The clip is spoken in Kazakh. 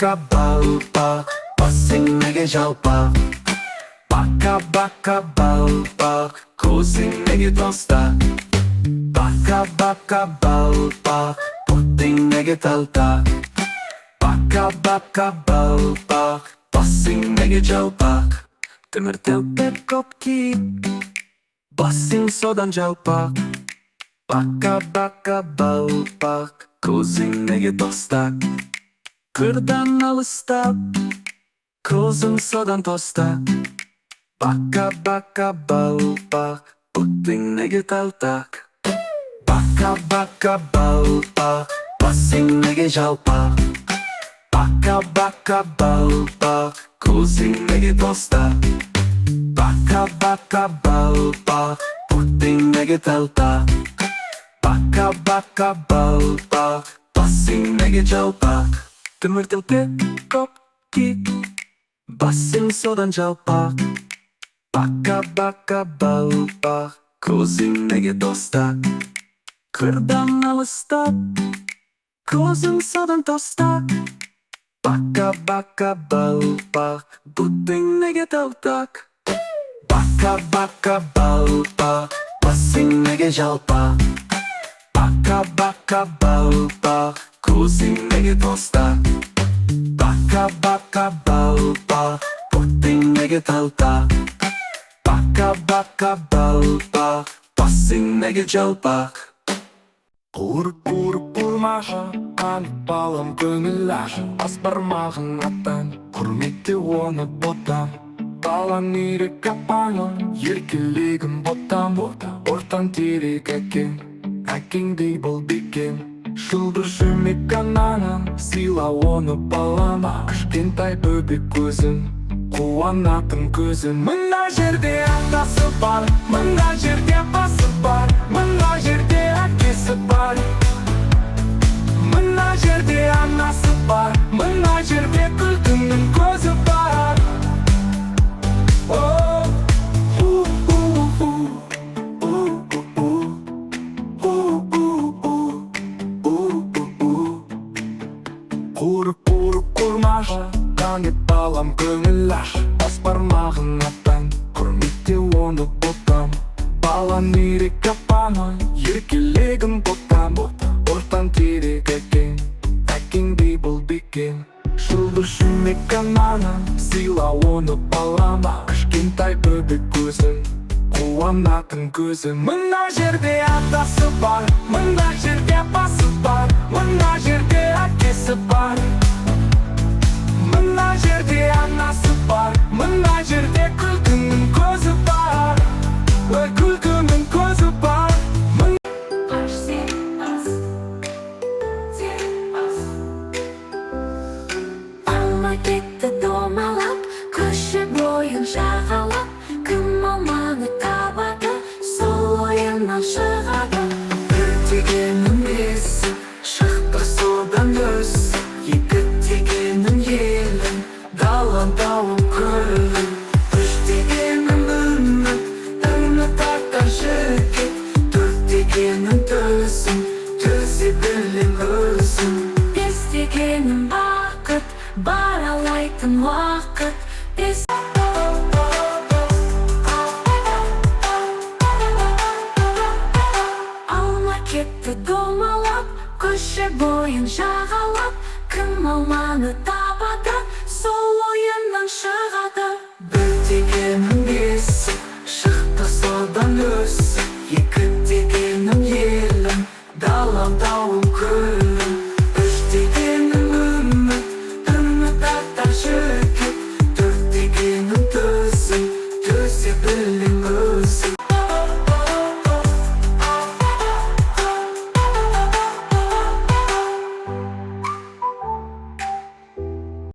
бака балпақ, басың неге жалпақ? Бака балпақ, көзің неге тостақ? Бака балпақ, бұттың неге талтақ? Бака балпақ, басың неге жалпақ? Темір телпек көп киіп, басың содан жалпақ. Бака балпақ, көзің неге тостақ? Қырдан алыстап, көзің содан тостақ. Бака балпақ, бұттың неге талтақ? Бака балпақ, басың неге жалпақ? Бака балпақ, көзің неге тостақ? Бака балпақ, бұттың неге талтақ? Бака балпақ, басың неге жалпақ? Темір телпек көп киіп, басың содан жалпақ. Бака балпақ, көзің неге тостақ? Қырдан алыстап, көзің содан тостақ. Бака балпақ, бұттың неге талтақ? Бака балпақ, басың неге жалпақ? Бака балпақ, көзің неге тостақ? Бака балпақ, бұттың неге талтақ? Бака балпақ, басың неге жалпақ? Қуырып бұрмашы, қанып балым көңіл ашы. Бас бармағын аттан, құрметте оны боттан. Балан ирек апаңын, еркелігін боттан. Ортан терек әкең, әкеңдей бұл бекем. Шылдыр жүрмек анаңын, сыйла оны балама. Кішкентай бөбек көзін, қуанатын көзін. Мына жерде атасы бар, мына жерде басы бар, мына жерде әкесі бар. Мына жерде анасы бар, мына жерде күлкінің көзі бар. Қуырып құрмашы, қанет балам көңіл аш. Бас бармағын аттан, құрметте оны боттан. Балан ирек апаңын, еркелігін боттан. Ортан терек әкең, әкеңдей бұл бекем. Шылдыр жүрмек анаңын, сыйла оны балама. Кішкентай бөбек көзін, қуанатын көзін. Мына жерде атасы бар, мына жерде басы бар, мына жерде әкесі бар. Мына жерде анасы бар, мына жерде күлкінің көзі бар. Күлкінің көзі бар. Алма кетті домалап, көші бойын жағалап. Кім алманы табады, сол ойынан шығады. Бір дегенің есі, шықты содан өсіп. Екі дегенің елің, даландауым көрілім. Үш дегенің үміт артар жігіт. Төрт дегенің төзім, төзе білем өзім. Бес дегенім бақыт, баралайтын уақыт. Бес алма кетті домалап, көше бойын жағалап. Кім алманы